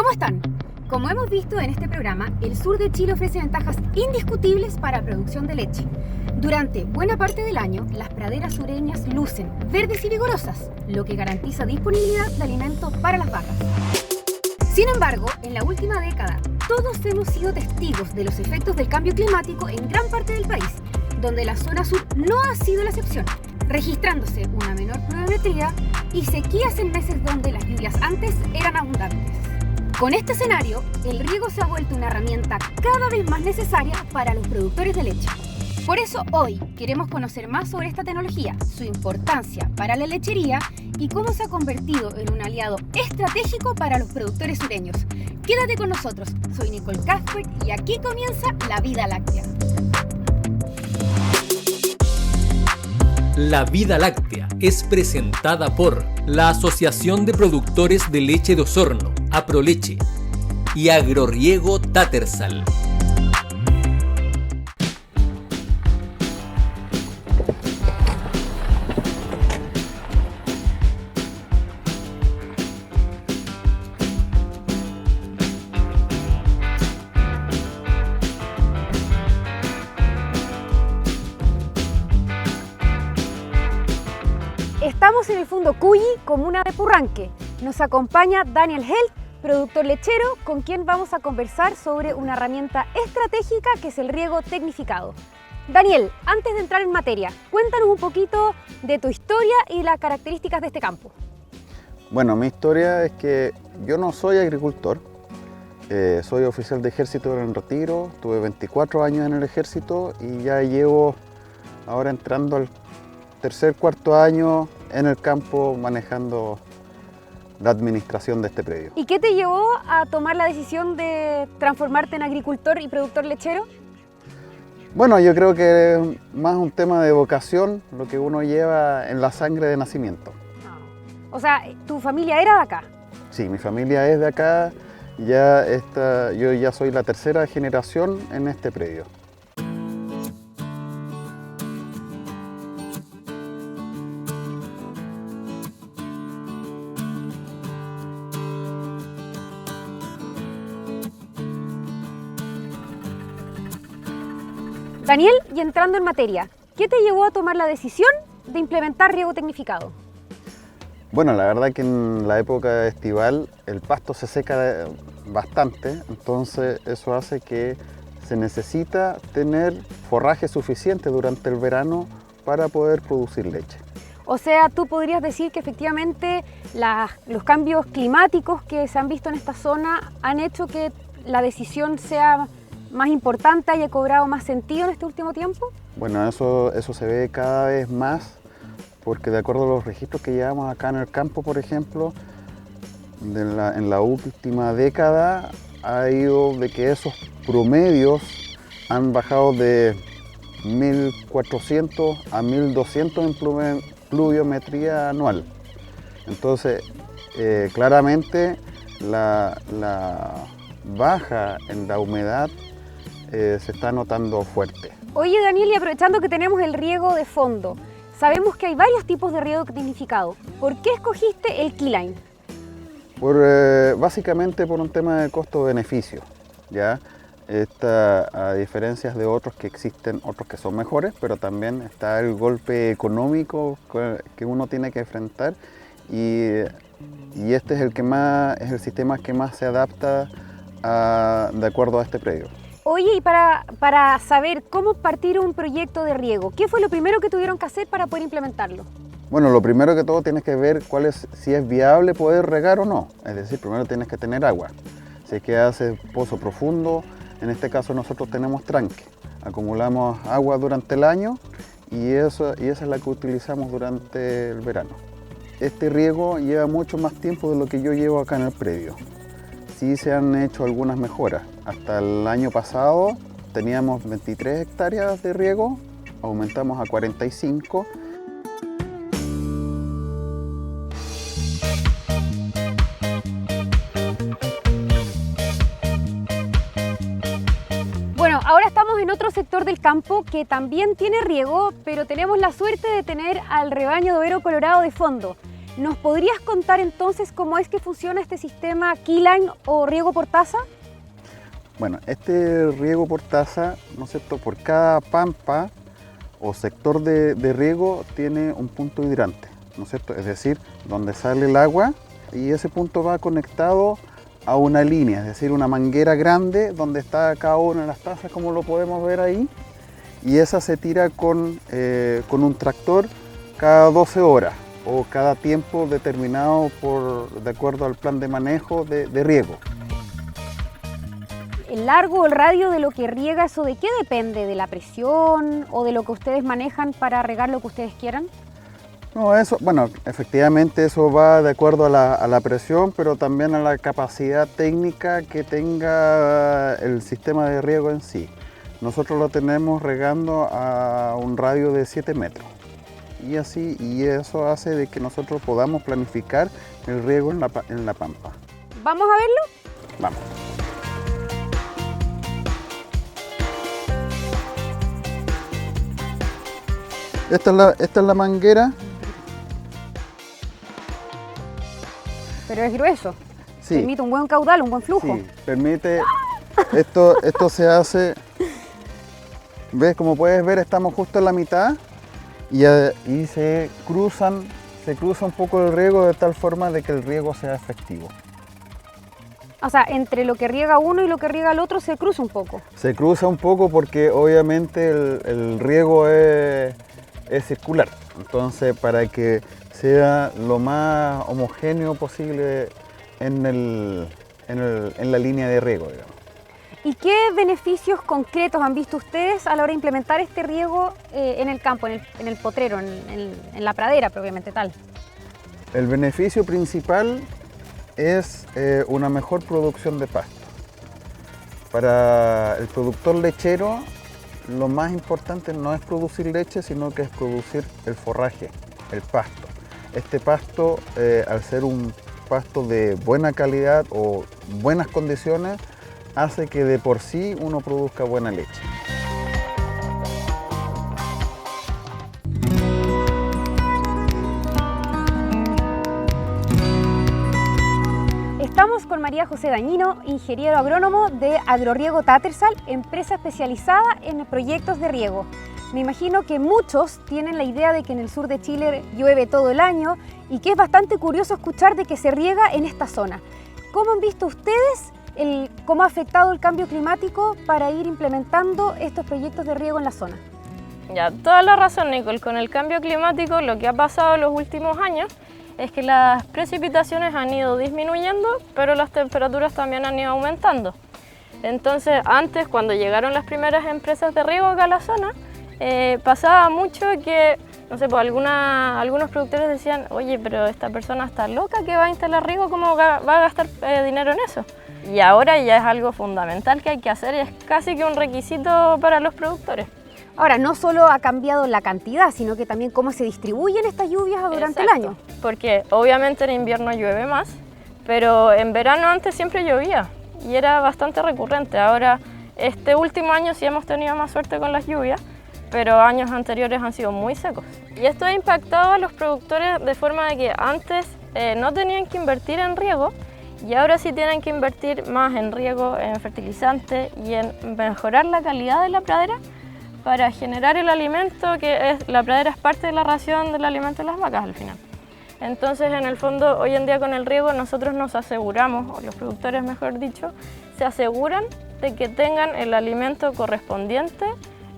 ¿Cómo están? Como hemos visto en este programa, el sur de Chile ofrece ventajas indiscutibles para la producción de leche. Durante buena parte del año, las praderas sureñas lucen verdes y vigorosas, lo que garantiza disponibilidad de alimentos para las vacas. Sin embargo, en la última década, todos hemos sido testigos de los efectos del cambio climático en gran parte del país, donde la zona sur no ha sido la excepción, registrándose una menor pluviometría y sequías en meses donde las lluvias antes eran abundantes. Con este escenario, el riego se ha vuelto una herramienta cada vez más necesaria para los productores de leche. Por eso hoy queremos conocer más sobre esta tecnología, su importancia para la lechería y cómo se ha convertido en un aliado estratégico para los productores sureños. Quédate con nosotros, soy Nicole Casper y aquí comienza La Vida Láctea. La Vida Láctea es presentada por la Asociación de Productores de Leche de Osorno, Aproleche, y Agroriego Tattersall. Estamos en el Fundo Cuyi, comuna de Purranque. Nos acompaña Daniel Helt, productor lechero, con quien vamos a conversar sobre una herramienta estratégica que es el riego tecnificado. Daniel, antes de entrar en materia, cuéntanos un poquito de tu historia y las características de este campo. Bueno, mi historia es que yo no soy agricultor, soy oficial de ejército en el retiro, tuve 24 años en el ejército y ya llevo ahora entrando al cuarto año en el campo manejando la administración de este predio. ¿Y qué te llevó a tomar la decisión de transformarte en agricultor y productor lechero? Bueno, yo creo que es más un tema de vocación, lo que uno lleva en la sangre de nacimiento. O sea, ¿tu familia era de acá? Sí, mi familia es de acá, yo ya soy la tercera generación en este predio. Daniel, y entrando en materia, ¿qué te llevó a tomar la decisión de implementar riego tecnificado? Bueno, la verdad que en la época estival el pasto se seca bastante, entonces eso hace que se necesita tener forraje suficiente durante el verano para poder producir leche. O sea, tú podrías decir que efectivamente los cambios climáticos que se han visto en esta zona han hecho que la decisión sea más importante, haya cobrado más sentido en este último tiempo. Bueno, eso se ve cada vez más, porque de acuerdo a los registros que llevamos acá en el campo, por ejemplo, en la última década ha ido de que esos promedios han bajado de 1.400 a 1.200 en pluviometría anual. Entonces, claramente la baja en la humedad se está notando fuerte. Oye, Daniel, y aprovechando que tenemos el riego de fondo, sabemos que hay varios tipos de riego tecnificado. ¿Por qué escogiste el Keyline? Básicamente por un tema de costo-beneficio, ¿ya? A diferencia de otros que existen, otros que son mejores, pero también está el golpe económico que uno tiene que enfrentar y este es el sistema que más se adapta de acuerdo a este predio. Oye, y para saber cómo partir un proyecto de riego, ¿qué fue lo primero que tuvieron que hacer para poder implementarlo? Bueno, lo primero que todo tienes que ver si es viable poder regar o no. Es decir, primero tienes que tener agua. Si es que haces pozo profundo, en este caso nosotros tenemos tranque. Acumulamos agua durante el año y esa es la que utilizamos durante el verano. Este riego lleva mucho más tiempo de lo que yo llevo acá en el predio. Sí se han hecho algunas mejoras. Hasta el año pasado teníamos 23 hectáreas de riego, aumentamos a 45. Bueno, ahora estamos en otro sector del campo que también tiene riego, pero tenemos la suerte de tener al rebaño de overo colorado de fondo. ¿Nos podrías contar entonces cómo es que funciona este sistema keyline o riego por taza? Bueno, este riego por taza, ¿no es cierto? Por cada pampa o sector de riego tiene un punto hidrante, ¿no es cierto? Es decir, donde sale el agua y ese punto va conectado a una línea, es decir, una manguera grande donde está cada una de las tazas, como lo podemos ver ahí, y esa se tira con un tractor cada 12 horas o cada tiempo determinado de acuerdo al plan de manejo de riego. ¿El largo o el radio de lo que riega, eso de qué depende? ¿De la presión o de lo que ustedes manejan para regar lo que ustedes quieran? No, eso, bueno, efectivamente eso va de acuerdo a la presión, pero también a la capacidad técnica que tenga el sistema de riego en sí. Nosotros lo tenemos regando a un radio de 7 metros. Y eso hace de que nosotros podamos planificar el riego en la pampa. ¿Vamos a verlo? Vamos. Esta es la manguera. Pero es grueso. Sí. Permite un buen caudal, un buen flujo. Sí, permite. Esto se hace. ¿Ves? Como puedes ver, estamos justo en la mitad y se cruza un poco el riego de tal forma de que el riego sea efectivo. O sea, entre lo que riega uno y lo que riega el otro se cruza un poco. Se cruza un poco porque obviamente el riego es circular. Entonces, para que sea lo más homogéneo posible en la línea de riego, digamos. ¿Y qué beneficios concretos han visto ustedes a la hora de implementar este riego en el campo, en el potrero, en la pradera propiamente tal? El beneficio principal es una mejor producción de pasto. Para el productor lechero, lo más importante no es producir leche, sino que es producir el forraje, el pasto. Este pasto, al ser un pasto de buena calidad o buenas condiciones, hace que de por sí uno produzca buena leche. Estamos con María José Dañino, ingeniero agrónomo de Agroriego Tattersall, empresa especializada en proyectos de riego. Me imagino que muchos tienen la idea de que en el sur de Chile llueve todo el año y que es bastante curioso escuchar de que se riega en esta zona. ¿Cómo han visto ustedes cómo ha afectado el cambio climático para ir implementando estos proyectos de riego en la zona? Ya, toda la razón, Nicole. Con el cambio climático lo que ha pasado en los últimos años es que las precipitaciones han ido disminuyendo, pero las temperaturas también han ido aumentando. Entonces, antes, cuando llegaron las primeras empresas de riego acá a la zona, pasaba mucho que, no sé, pues algunos productores decían, oye, pero esta persona está loca que va a instalar riego, ¿cómo va a gastar dinero en eso? Y ahora ya es algo fundamental que hay que hacer, es casi que un requisito para los productores. Ahora, no solo ha cambiado la cantidad, sino que también cómo se distribuyen estas lluvias durante el año. Porque obviamente en invierno llueve más, pero en verano antes siempre llovía y era bastante recurrente. Ahora, este último año sí hemos tenido más suerte con las lluvias, pero años anteriores han sido muy secos. Y esto ha impactado a los productores de forma de que antes no tenían que invertir en riego y ahora sí tienen que invertir más en riego, en fertilizante y en mejorar la calidad de la pradera para generar el alimento la pradera es parte de la ración del alimento de las vacas al final. Entonces, en el fondo, hoy en día con el riego nosotros nos aseguramos, o los productores mejor dicho, se aseguran de que tengan el alimento correspondiente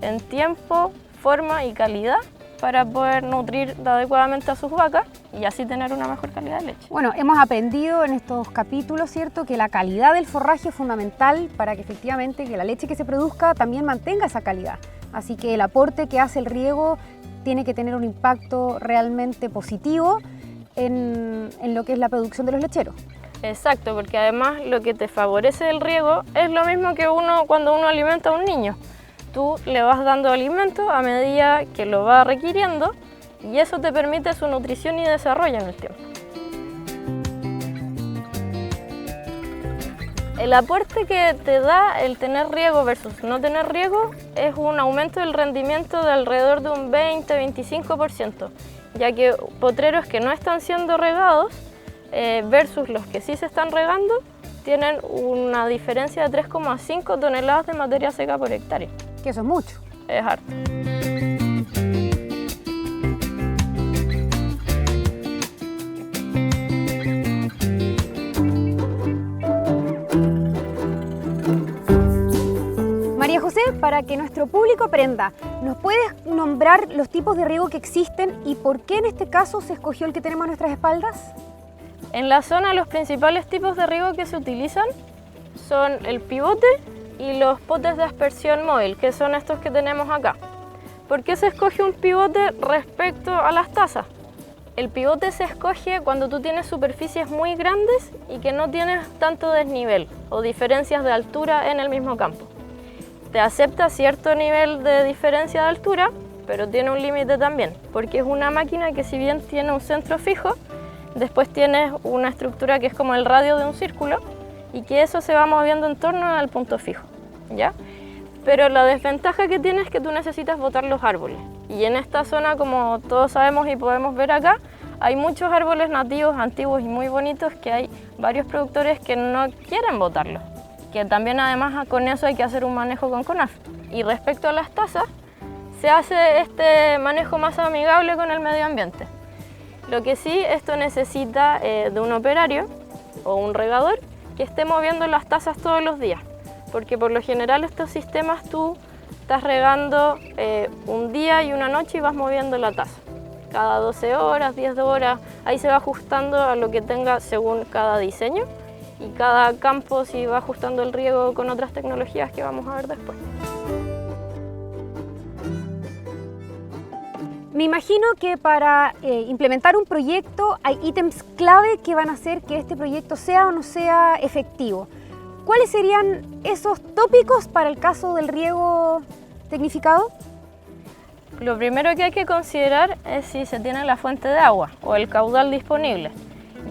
en tiempo, forma y calidad para poder nutrir adecuadamente a sus vacas y así tener una mejor calidad de leche. Bueno, hemos aprendido en estos capítulos, ¿cierto?, que la calidad del forraje es fundamental para que efectivamente que la leche que se produzca también mantenga esa calidad. Así que el aporte que hace el riego tiene que tener un impacto realmente positivo en lo que es la producción de los lecheros. Exacto, porque además lo que te favorece el riego es lo mismo que cuando uno alimenta a un niño. Tú le vas dando alimento a medida que lo va requiriendo y eso te permite su nutrición y desarrollo en el tiempo. El aporte que te da el tener riego versus no tener riego es un aumento del rendimiento de alrededor de un 20-25%. ya que potreros que no están siendo regados versus los que sí se están regando tienen una diferencia de 3,5 toneladas de materia seca por hectárea. Que eso es mucho. Es harto. María José, para que nuestro público aprenda, ¿nos puedes nombrar los tipos de riego que existen y por qué en este caso se escogió el que tenemos a nuestras espaldas? En la zona los principales tipos de riego que se utilizan son el pivote y los potes de aspersión móvil, que son estos que tenemos acá. ¿Por qué se escoge un pivote respecto a las tazas? El pivote se escoge cuando tú tienes superficies muy grandes y que no tienes tanto desnivel o diferencias de altura en el mismo campo. Te acepta cierto nivel de diferencia de altura, pero tiene un límite también, porque es una máquina que si bien tiene un centro fijo, después tienes una estructura que es como el radio de un círculo y que eso se va moviendo en torno al punto fijo, ¿ya? Pero la desventaja que tiene es que tú necesitas botar los árboles. Y en esta zona, como todos sabemos y podemos ver acá, hay muchos árboles nativos, antiguos y muy bonitos que hay varios productores que no quieren botarlos. Que también además con eso hay que hacer un manejo con CONAF. Y respecto a las tazas, se hace este manejo más amigable con el medio ambiente. Lo que sí, esto necesita de un operario o un regador que esté moviendo las tazas todos los días, porque por lo general estos sistemas tú estás regando un día y una noche y vas moviendo la taza. Cada 12 horas, 10 horas, ahí se va ajustando a lo que tenga según cada diseño y cada campo si va ajustando el riego con otras tecnologías que vamos a ver después. Me imagino que para implementar un proyecto hay ítems clave que van a hacer que este proyecto sea o no sea efectivo. ¿Cuáles serían esos tópicos para el caso del riego tecnificado? Lo primero que hay que considerar es si se tiene la fuente de agua o el caudal disponible.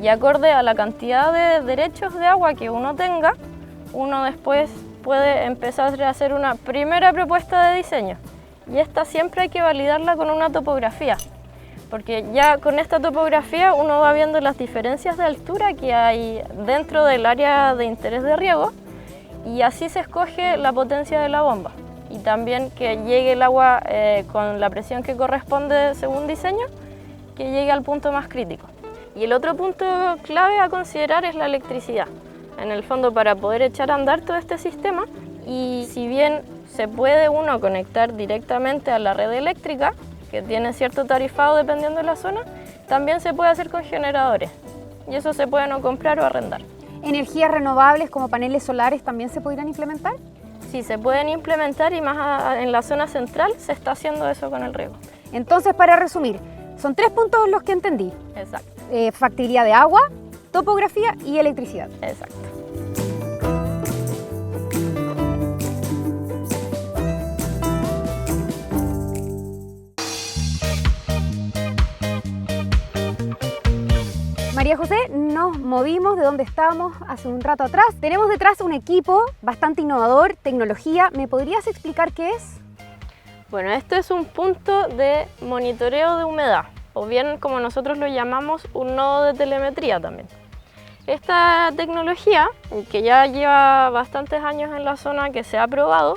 Y acorde a la cantidad de derechos de agua que uno tenga, uno después puede empezar a hacer una primera propuesta de diseño. Y esta siempre hay que validarla con una topografía, porque ya con esta topografía uno va viendo las diferencias de altura que hay dentro del área de interés de riego y así se escoge la potencia de la bomba y también que llegue el agua con la presión que corresponde según diseño, que llegue al punto más crítico. Y el otro punto clave a considerar es la electricidad, en el fondo para poder echar a andar todo este sistema. Y si bien se puede uno conectar directamente a la red eléctrica, que tiene cierto tarifado dependiendo de la zona, también se puede hacer con generadores y eso se puede no comprar o arrendar. ¿Energías renovables como paneles solares también se podrían implementar? Sí, se pueden implementar y más en la zona central se está haciendo eso con el riego. Entonces, para resumir, son 3 puntos los que entendí. Exacto. Factibilidad de agua, topografía y electricidad. Exacto. María José, nos movimos de donde estábamos hace un rato atrás. Tenemos detrás un equipo bastante innovador, tecnología. ¿Me podrías explicar qué es? Bueno, este es un punto de monitoreo de humedad, o bien como nosotros lo llamamos, un nodo de telemetría también. Esta tecnología, que ya lleva bastantes años en la zona, que se ha probado,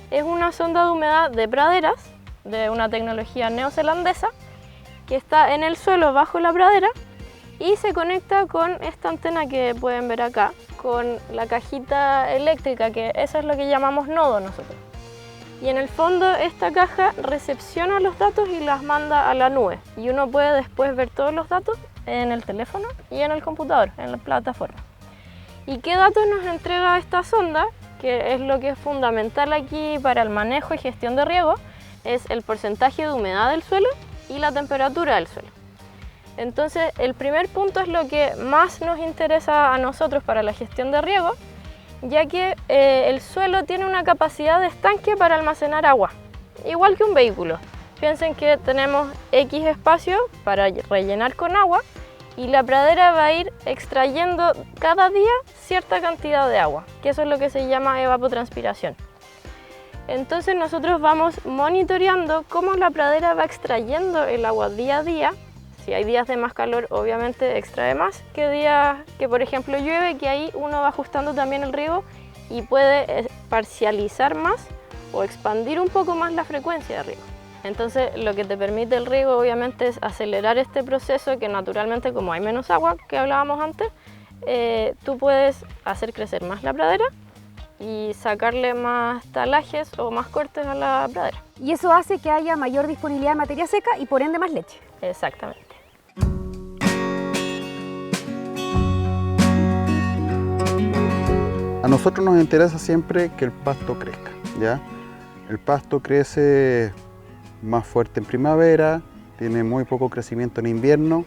es una sonda de humedad de praderas, de una tecnología neozelandesa, que está en el suelo bajo la pradera y se conecta con esta antena que pueden ver acá, con la cajita eléctrica, que eso es lo que llamamos nodo nosotros. Y en el fondo esta caja recepciona los datos y las manda a la nube. Y uno puede después ver todos los datos en el teléfono y en el computador, en la plataforma. ¿Y qué datos nos entrega esta sonda? Que es lo que es fundamental aquí para el manejo y gestión de riego, es el porcentaje de humedad del suelo y la temperatura del suelo. Entonces, el primer punto es lo que más nos interesa a nosotros para la gestión de riego, ya que el suelo tiene una capacidad de estanque para almacenar agua, igual que un vehículo. Piensen que tenemos X espacio para rellenar con agua y la pradera va a ir extrayendo cada día cierta cantidad de agua, que eso es lo que se llama evapotranspiración. Entonces nosotros vamos monitoreando cómo la pradera va extrayendo el agua día a día. Si hay días de más calor, obviamente extrae más que días que, por ejemplo, llueve, que ahí uno va ajustando también el riego y puede parcializar más o expandir un poco más la frecuencia de riego. Entonces, lo que te permite el riego, obviamente, es acelerar este proceso que naturalmente, como hay menos agua, que hablábamos antes, tú puedes hacer crecer más la pradera y sacarle más talajes o más cortes a la pradera. Y eso hace que haya mayor disponibilidad de materia seca y por ende más leche. Exactamente. A nosotros nos interesa siempre que el pasto crezca, ¿ya? El pasto crece más fuerte en primavera, tiene muy poco crecimiento en invierno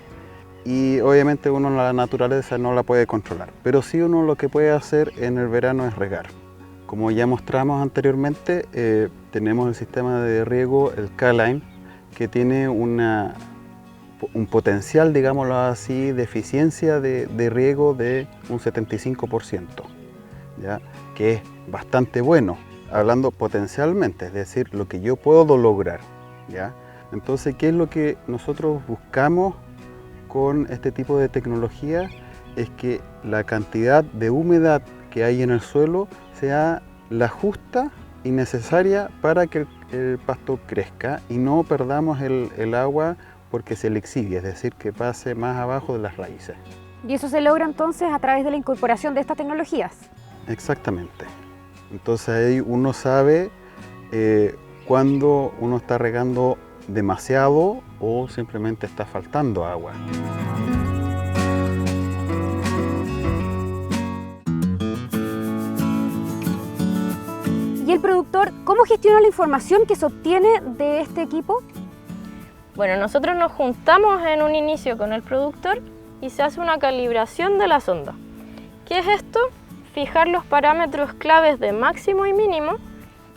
y obviamente uno la naturaleza no la puede controlar. Pero sí uno lo que puede hacer en el verano es regar. Como ya mostramos anteriormente, tenemos el sistema de riego, el K-Line, que tiene un potencial, digámoslo así, de eficiencia de riego de un 75%, ¿ya? Que es bastante bueno, hablando potencialmente, es decir, lo que yo puedo lograr, ¿ya? Entonces, ¿qué es lo que nosotros buscamos con este tipo de tecnología? Es que la cantidad de humedad que hay en el suelo sea la justa y necesaria para que el pasto crezca y no perdamos el agua porque se le exhibe, es decir, que pase más abajo de las raíces. Y eso se logra entonces a través de la incorporación de estas tecnologías. Exactamente. Entonces ahí uno sabe cuándo uno está regando demasiado o simplemente está faltando agua. ¿Y el productor cómo gestiona la información que se obtiene de este equipo? Bueno, nosotros nos juntamos en un inicio con el productor y se hace una calibración de la sonda. ¿Qué es esto? Fijar los parámetros claves de máximo y mínimo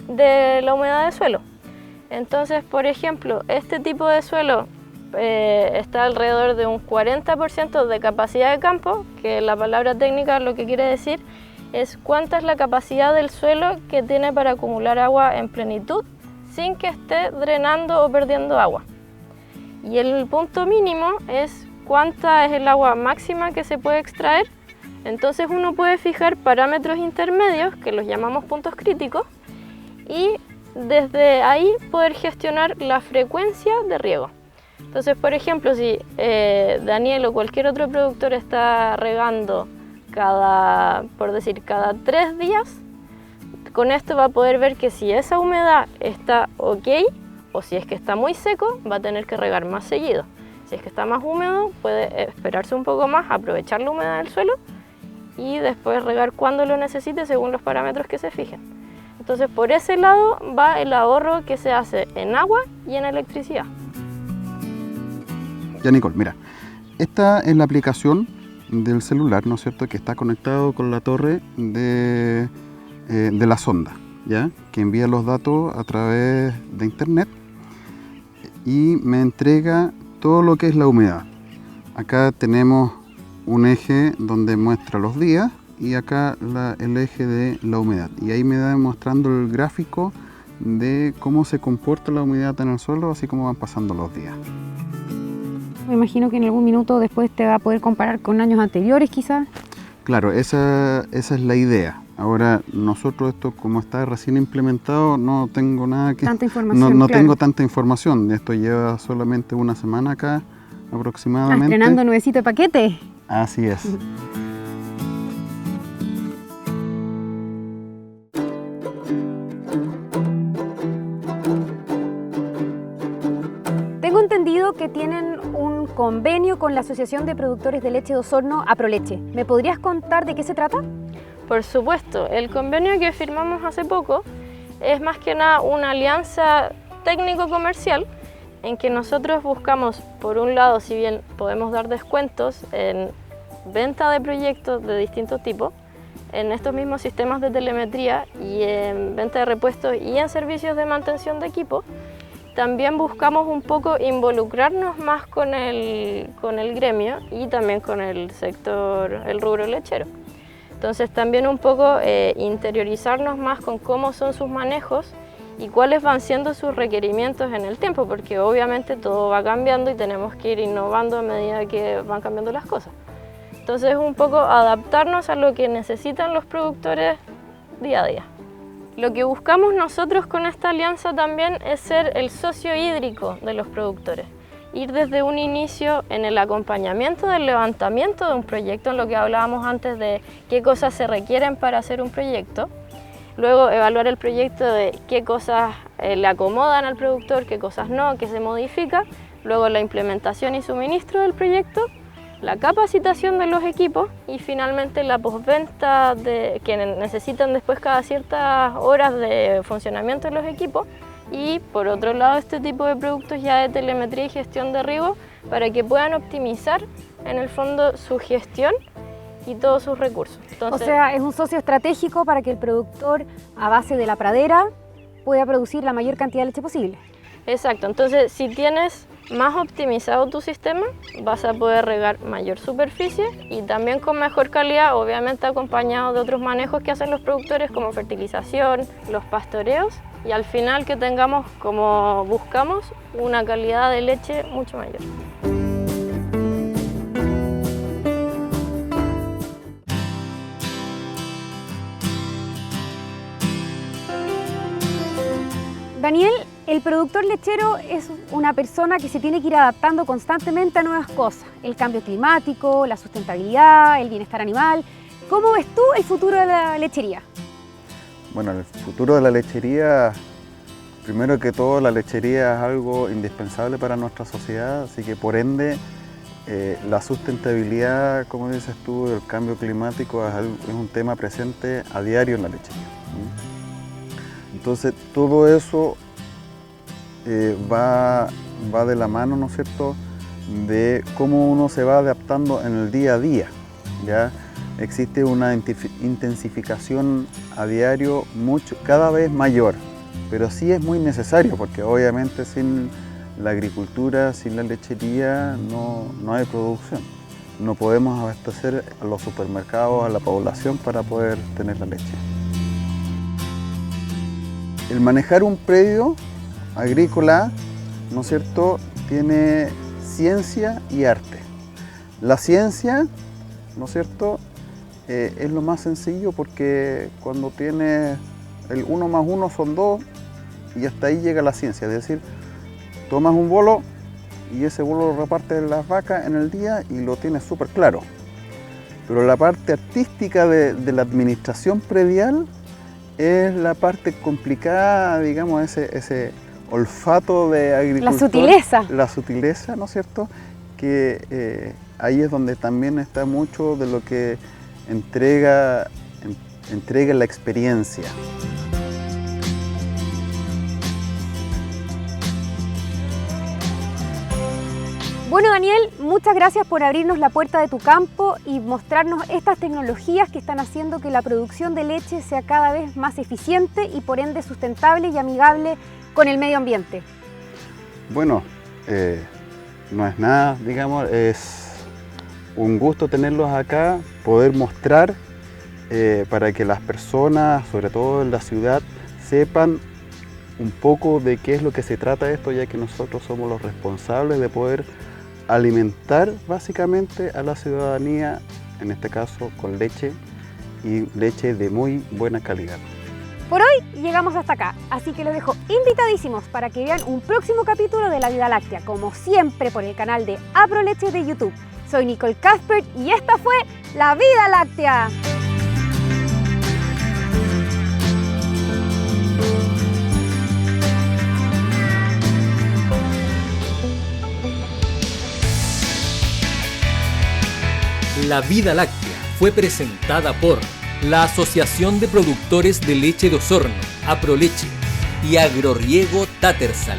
de la humedad del suelo. Entonces, por ejemplo, este tipo de suelo está alrededor de un 40% de capacidad de campo, que la palabra técnica lo que quiere decir es cuánta es la capacidad del suelo que tiene para acumular agua en plenitud sin que esté drenando o perdiendo agua. Y el punto mínimo es cuánta es el agua máxima que se puede extraer. Entonces uno puede fijar parámetros intermedios, que los llamamos puntos críticos, y desde ahí poder gestionar la frecuencia de riego. Entonces, por ejemplo, si Daniel o cualquier otro productor está regando cada 3 días, con esto va a poder ver que si esa humedad está ok o si es que está muy seco, va a tener que regar más seguido. Si es que está más húmedo, puede esperarse un poco más, aprovechar la humedad del suelo y después regar cuando lo necesite según los parámetros que se fijen. Entonces, por ese lado va el ahorro que se hace en agua y en electricidad. Ya, Nicole, mira, esta es la aplicación del celular, ¿no es cierto?, que está conectado con la torre de la sonda, ¿ya?, que envía los datos a través de internet y me entrega todo lo que es la humedad. Acá tenemos un eje donde muestra los días y acá el eje de la humedad, y ahí me va mostrando el gráfico de cómo se comporta la humedad en el suelo, así como van pasando los días. Me imagino que en algún minuto después te va a poder comparar con años anteriores quizás. Claro, esa es la idea. Ahora, nosotros esto como está recién implementado, no tengo nada que... Tanta información, no claro. tengo tanta información. Esto lleva solamente una semana acá, aproximadamente. Estrenando nuevecito de paquete. Así es. Tengo entendido que tienen un convenio con la Asociación de Productores de Leche de Osorno, Aproleche. ¿Me podrías contar de qué se trata? Por supuesto, el convenio que firmamos hace poco es más que nada una alianza técnico-comercial en que nosotros buscamos, por un lado, si bien podemos dar descuentos en venta de proyectos de distintos tipos, en estos mismos sistemas de telemetría y en venta de repuestos y en servicios de mantención de equipo, también buscamos un poco involucrarnos más con el gremio y también con el sector, el rubro lechero. Entonces también un poco interiorizarnos más con cómo son sus manejos y cuáles van siendo sus requerimientos en el tiempo, porque obviamente todo va cambiando y tenemos que ir innovando a medida que van cambiando las cosas. Entonces es un poco adaptarnos a lo que necesitan los productores día a día. Lo que buscamos nosotros con esta alianza también es ser el socio hídrico de los productores. Ir desde un inicio en el acompañamiento del levantamiento de un proyecto, en lo que hablábamos antes de qué cosas se requieren para hacer un proyecto. Luego evaluar el proyecto de qué cosas le acomodan al productor, qué cosas no, qué se modifica. Luego la implementación y suministro del proyecto, la capacitación de los equipos y finalmente la postventa que necesitan después cada ciertas horas de funcionamiento de los equipos. Y por otro lado, este tipo de productos ya de telemetría y gestión de riego para que puedan optimizar en el fondo su gestión y todos sus recursos. Entonces, o sea, es un socio estratégico para que el productor a base de la pradera pueda producir la mayor cantidad de leche posible. Exacto, entonces si tienes más optimizado tu sistema, vas a poder regar mayor superficie y también con mejor calidad, obviamente acompañado de otros manejos que hacen los productores como fertilización, los pastoreos y al final que tengamos, como buscamos, una calidad de leche mucho mayor. Daniel, el productor lechero es una persona que se tiene que ir adaptando constantemente a nuevas cosas. El cambio climático, la sustentabilidad, el bienestar animal. ¿Cómo ves tú el futuro de la lechería? Bueno, el futuro de la lechería, primero que todo, la lechería es algo indispensable para nuestra sociedad, así que por ende la sustentabilidad, como dices tú, el cambio climático es un tema presente a diario en la lechería. Entonces todo eso va de la mano, ¿no es cierto?, de cómo uno se va adaptando en el día a día. ¿Ya? Existe una intensificación a diario cada vez mayor, pero sí es muy necesario porque obviamente sin la agricultura, sin la lechería no hay producción. No podemos abastecer a los supermercados, a la población para poder tener la leche. El manejar un predio agrícola, ¿no es cierto?, tiene ciencia y arte. La ciencia, ¿no es cierto?, es lo más sencillo porque cuando tienes el 1 más 1 son 2 y hasta ahí llega la ciencia. Es decir, tomas un bolo y ese bolo lo repartes en las vacas en el día y lo tienes súper claro. Pero la parte artística de la administración predial es la parte complicada, digamos, ese olfato de agricultor. La sutileza. La sutileza, ¿no es cierto? Que ahí es donde también está mucho de lo que entrega la experiencia. Bueno, Daniel, muchas gracias por abrirnos la puerta de tu campo y mostrarnos estas tecnologías que están haciendo que la producción de leche sea cada vez más eficiente y por ende sustentable y amigable con el medio ambiente. Bueno, no es nada, digamos, es un gusto tenerlos acá, poder mostrar para que las personas, sobre todo en la ciudad, sepan un poco de qué es lo que se trata esto, ya que nosotros somos los responsables de poder alimentar básicamente a la ciudadanía, en este caso con leche y leche de muy buena calidad. Por hoy llegamos hasta acá, así que los dejo invitadísimos para que vean un próximo capítulo de La Vida Láctea, como siempre por el canal de Aproleche de YouTube. Soy Nicole Cuthbert y esta fue La Vida Láctea. La Vida Láctea fue presentada por la Asociación de Productores de Leche de Osorno, Aproleche, y Agroriego Tattersall.